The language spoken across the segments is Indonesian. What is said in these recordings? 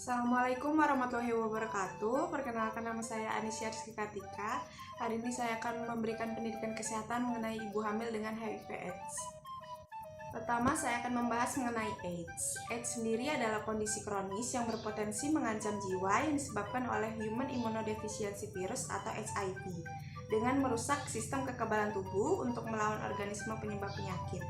Assalamualaikum warahmatullahi wabarakatuh. Perkenalkan, nama saya Anisya Rizky Kartika. Hari ini saya akan memberikan pendidikan kesehatan mengenai ibu hamil dengan HIV/AIDS. Pertama, saya akan membahas mengenai AIDS. AIDS sendiri adalah kondisi kronis yang berpotensi mengancam jiwa yang disebabkan oleh Human Immunodeficiency Virus atau HIV dengan merusak sistem kekebalan tubuh untuk melawan organisme penyebab penyakit.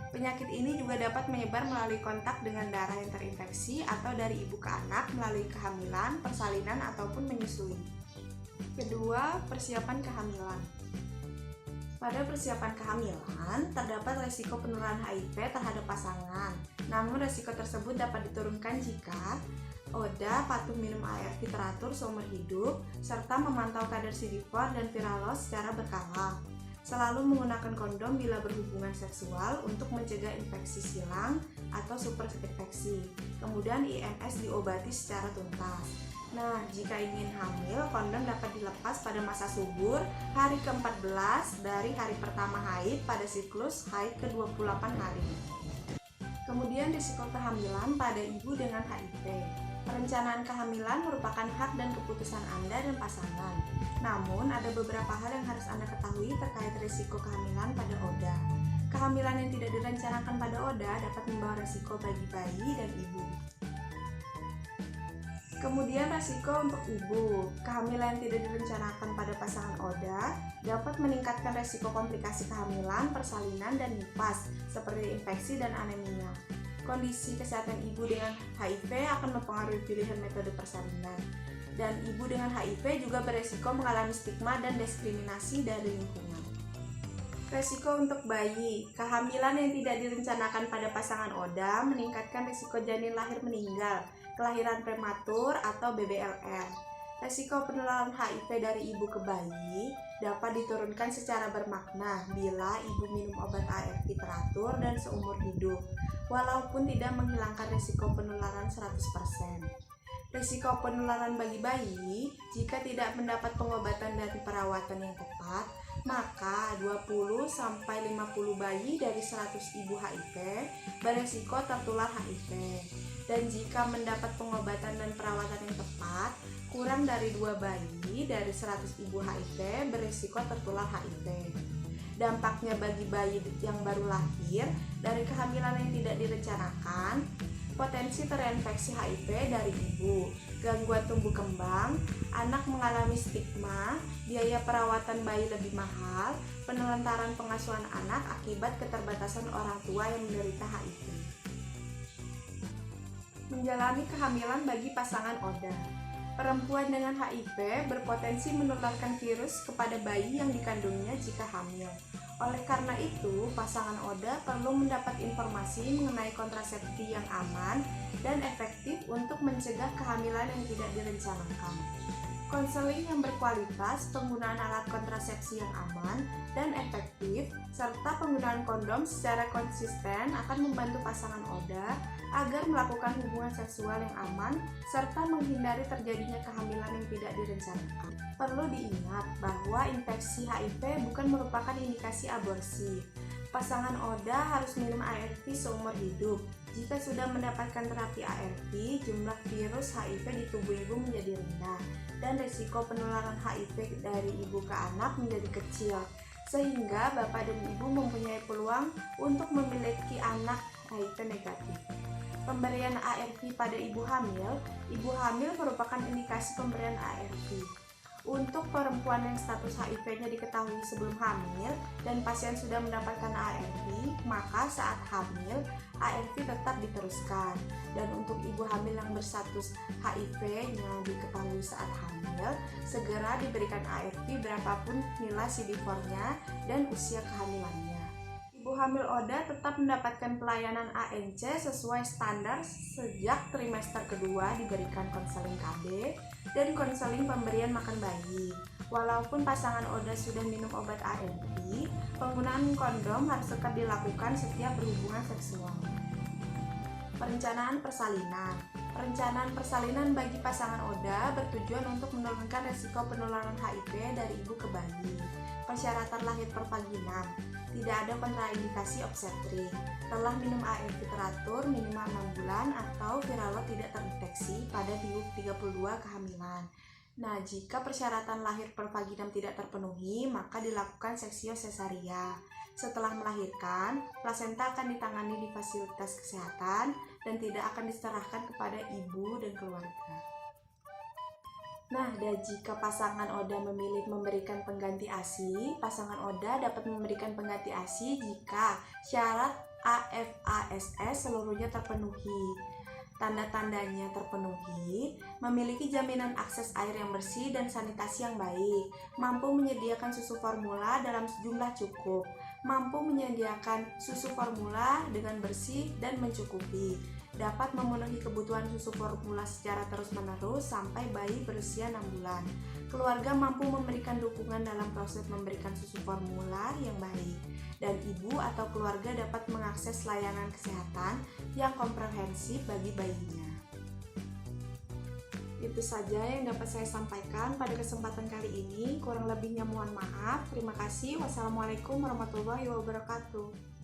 Penyakit ini juga dapat menyebar melalui kontak dengan darah yang terinfeksi atau dari ibu ke anak melalui kehamilan, persalinan, ataupun menyusui. Kedua, persiapan kehamilan. Pada persiapan kehamilan, terdapat risiko penularan HIV terhadap pasangan. Namun, risiko tersebut dapat diturunkan jika ODA patuh minum ARV teratur seumur hidup, serta memantau kadar CD4 dan viralos secara berkala. Selalu menggunakan kondom bila berhubungan seksual untuk mencegah infeksi silang atau super infeksi. Kemudian IMS diobati secara tuntas. Nah, jika ingin hamil, kondom dapat dilepas pada masa subur hari ke-14 dari hari pertama haid pada siklus haid ke-28 hari. Kemudian risiko kehamilan pada ibu dengan HIV. Perencanaan kehamilan merupakan hak dan keputusan Anda dan pasangan. Namun, ada beberapa hal yang harus Anda ketahui terkait risiko kehamilan pada ODA. Kehamilan yang tidak direncanakan pada ODA dapat membawa risiko bagi bayi dan ibu. Kemudian risiko untuk ibu. Kehamilan yang tidak direncanakan pada pasangan ODA dapat meningkatkan risiko komplikasi kehamilan, persalinan, dan nifas seperti infeksi dan anemia. Kondisi kesehatan ibu dengan HIV akan mempengaruhi pilihan metode persalinan. Dan ibu dengan HIV juga beresiko mengalami stigma dan diskriminasi dari lingkungan. Resiko untuk bayi. Kehamilan yang tidak direncanakan pada pasangan ODA meningkatkan risiko janin lahir meninggal, kelahiran prematur atau BBLR. Resiko penularan HIV dari ibu ke bayi dapat diturunkan secara bermakna bila ibu minum obat ARV teratur dan seumur hidup, walaupun tidak menghilangkan risiko penularan 100%. Risiko penularan bagi bayi jika tidak mendapat pengobatan dan perawatan yang tepat, maka 20-50 bayi dari 100 ibu HIV beresiko tertular HIV. Dan jika mendapat pengobatan dan perawatan yang tepat, kurang dari 2 bayi dari 100 ibu HIV beresiko tertular HIV. Dampaknya bagi bayi yang baru lahir dari kehamilan yang tidak direncanakan, potensi terinfeksi HIV dari ibu, gangguan tumbuh kembang, anak mengalami stigma, biaya perawatan bayi lebih mahal, penelantaran pengasuhan anak akibat keterbatasan orang tua yang menderita HIV. Menjalani kehamilan bagi pasangan ODA. Perempuan dengan HIV berpotensi menularkan virus kepada bayi yang dikandungnya jika hamil. Oleh karena itu, pasangan ODA perlu mendapat informasi mengenai kontrasepsi yang aman dan efektif untuk mencegah kehamilan yang tidak direncanakan. Konseling yang berkualitas, penggunaan alat kontrasepsi yang aman dan efektif, serta penggunaan kondom secara konsisten akan membantu pasangan ODA agar melakukan hubungan seksual yang aman serta menghindari terjadinya kehamilan yang tidak direncanakan. Perlu diingat bahwa infeksi HIV bukan merupakan indikasi aborsi. Pasangan ODA harus minum ARV seumur hidup. Jika sudah mendapatkan terapi ARV, jumlah virus HIV di tubuh ibu menjadi rendah dan risiko penularan HIV dari ibu ke anak menjadi kecil, sehingga bapak dan ibu mempunyai peluang untuk memiliki anak HIV negatif. Pemberian ARV pada ibu hamil merupakan indikasi pemberian ARV. Untuk perempuan yang status HIV-nya diketahui sebelum hamil dan pasien sudah mendapatkan ARV, maka saat hamil ARV tetap diteruskan. Dan untuk ibu hamil yang berstatus HIV-nya diketahui saat hamil, segera diberikan ARV berapapun nilai CD4-nya dan usia kehamilannya. Ibu hamil ODA tetap mendapatkan pelayanan ANC sesuai standar sejak trimester kedua, diberikan konseling KB dan konseling pemberian makan bayi. Walaupun pasangan ODA sudah minum obat ARV, penggunaan kondom harus tetap dilakukan setiap berhubungan seksual. Perencanaan persalinan. Perencanaan persalinan bagi pasangan ODA bertujuan untuk menurunkan resiko penularan HIV dari ibu ke bayi. Persyaratan lahir per vaginam, tidak ada kontraindikasi obstetrik, telah minum ARV teratur minimal 6 bulan atau viral load tidak terdeteksi pada minggu 32 kehamilan. Nah, jika persyaratan lahir per vaginam tidak terpenuhi, maka dilakukan seksio sesaria. Setelah melahirkan, plasenta akan ditangani di fasilitas kesehatan dan tidak akan diserahkan kepada ibu dan keluarga. Nah, dan jika pasangan ODA memilih memberikan pengganti ASI, pasangan ODA dapat memberikan pengganti ASI jika syarat AFASS seluruhnya terpenuhi. Tanda-tandanya terpenuhi, memiliki jaminan akses air yang bersih dan sanitasi yang baik, mampu menyediakan susu formula dalam jumlah cukup, mampu menyediakan susu formula dengan bersih dan mencukupi, dapat memenuhi kebutuhan susu formula secara terus-menerus sampai bayi berusia 6 bulan. Keluarga mampu memberikan dukungan dalam proses memberikan susu formula yang baik, dan ibu atau keluarga dapat mengakses layanan kesehatan yang komprehensif bagi bayinya. Itu saja yang dapat saya sampaikan pada kesempatan kali ini. Kurang lebihnya mohon maaf. Terima kasih. Wassalamualaikum warahmatullahi wabarakatuh.